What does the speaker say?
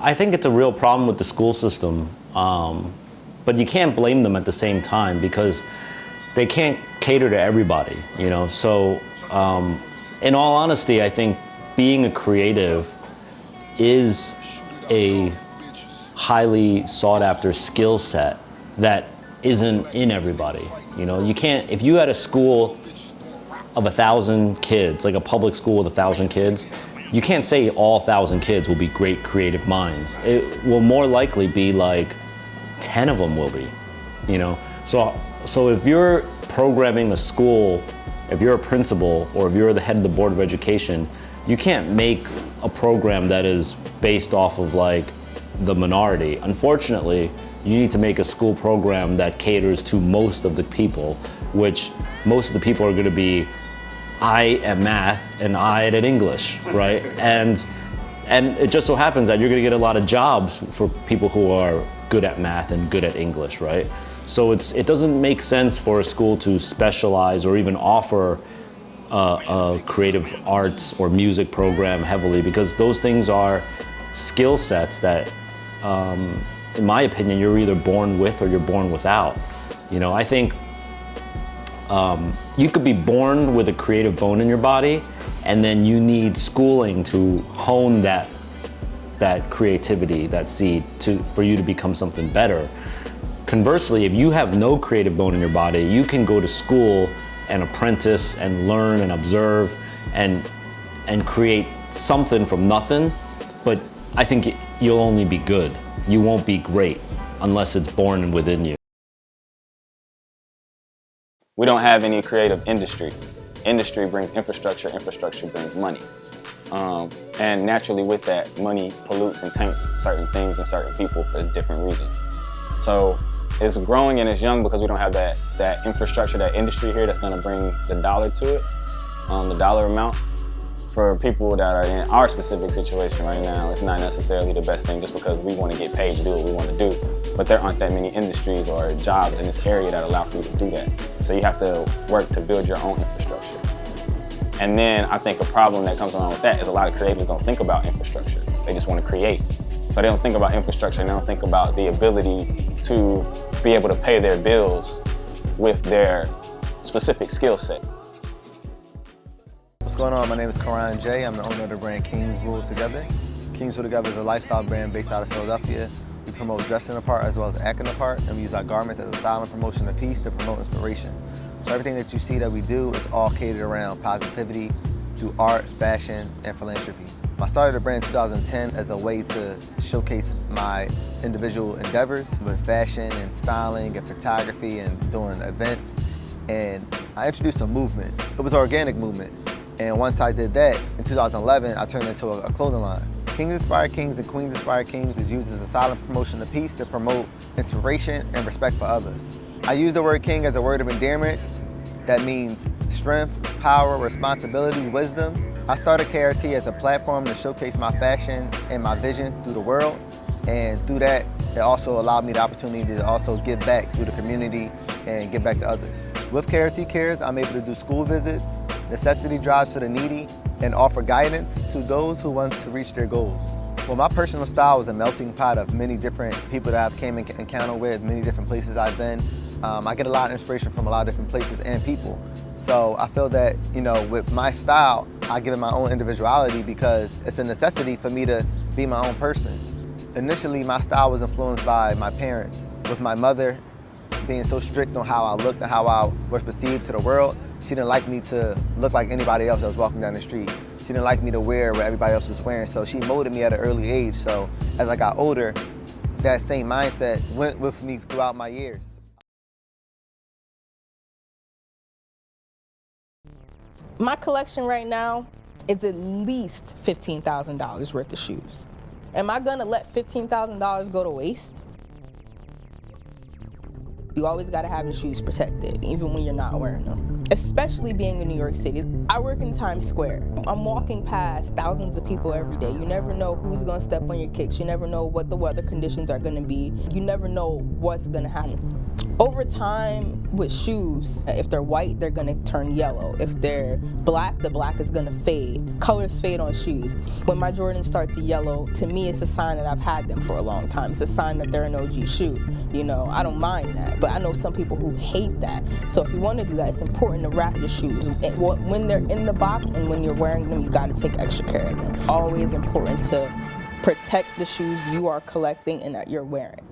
I think it's a real problem with the school system, but you can't blame them at the same time because they can't cater to everybody, you know? So in all honesty, I think being a creative is a highly sought after skill set that isn't in everybody. You know, you can't, if you had a school of 1,000 kids, like a public school with 1,000 kids, you can't say all 1,000 kids will be great creative minds. It will more likely be like 10 of them will be, you know? So if you're programming a school, if you're a principal or if you're the head of the Board of Education, you can't make a program that is based off of like the minority. Unfortunately, you need to make a school program that caters to most of the people, which most of the people are gonna be I at math and I at English, right? And it just so happens that you're gonna get a lot of jobs for people who are good at math and good at English, right? So it doesn't make sense for a school to specialize or even offer a creative arts or music program heavily, because those things are skill sets that, in my opinion, you're either born with or you're born without. You know, I think you could be born with a creative bone in your body, and then you need schooling to hone that creativity, that seed, for you to become something better. Conversely, if you have no creative bone in your body, you can go to school and apprentice and learn and observe and create something from nothing, but I think you'll only be good. You won't be great unless it's born within you. We don't have any creative industry. Industry brings infrastructure, infrastructure brings money. And naturally with that, money pollutes and taints certain things and certain people for different reasons. So it's growing and it's young because we don't have that infrastructure, that industry here that's gonna bring the dollar to it, the dollar amount. For people that are in our specific situation right now, it's not necessarily the best thing just because we want to get paid to do what we want to do. But there aren't that many industries or jobs in this area that allow for you to do that. So you have to work to build your own infrastructure. And then I think a problem that comes along with that is a lot of creatives don't think about infrastructure. They just want to create. So they don't think about infrastructure and they don't think about the ability to be able to pay their bills with their specific skill set. What's going on? My name is Karan J. I'm the owner of the brand Kings Rule Together. Kings Rule Together is a lifestyle brand based out of Philadelphia. We promote dressing the part as well as acting the part, and we use our garments as a style and promotion of peace to promote inspiration. So everything that you see that we do is all catered around positivity through art, fashion, and philanthropy. I started the brand in 2010 as a way to showcase my individual endeavors with fashion and styling and photography and doing events. And I introduced a movement. It was an organic movement. And once I did that, in 2011, I turned it into a clothing line. Kings Inspire Kings and Queens Inspire Kings is used as a silent promotion of peace to promote inspiration and respect for others. I use the word king as a word of endearment that means strength, power, responsibility, wisdom. I started KRT as a platform to showcase my fashion and my vision through the world. And through that, it also allowed me the opportunity to also give back through the community and give back to others. With KRT Cares, I'm able to do school visits, necessity drives for the needy, and offer guidance to those who want to reach their goals. Well, my personal style is a melting pot of many different people that I've came in encounter with, many different places I've been. I get a lot of inspiration from a lot of different places and people. So I feel that, you know, with my style, I give it my own individuality because it's a necessity for me to be my own person. Initially, my style was influenced by my parents, with my mother being so strict on how I looked and how I was perceived to the world. She didn't like me to look like anybody else that was walking down the street. She didn't like me to wear what everybody else was wearing, so she molded me at an early age. So as I got older, that same mindset went with me throughout my years. My collection right now is at least $15,000 worth of shoes. Am I gonna let $15,000 go to waste? You always gotta have your shoes protected, even when you're not wearing them. Especially being in New York City. I work in Times Square. I'm walking past thousands of people every day. You never know who's gonna step on your kicks. You never know what the weather conditions are gonna be. You never know what's gonna happen. Over time with shoes, if they're white, they're gonna turn yellow. If they're black, the black is gonna fade. Colors fade on shoes. When my Jordans start to yellow, to me it's a sign that I've had them for a long time. It's a sign that they're an OG shoe. You know, I don't mind that, but I know some people who hate that. So if you want to do that, it's important to wrap your shoes. When they're in the box and when you're wearing them, you gotta take extra care of them. Always important to protect the shoes you are collecting and that you're wearing.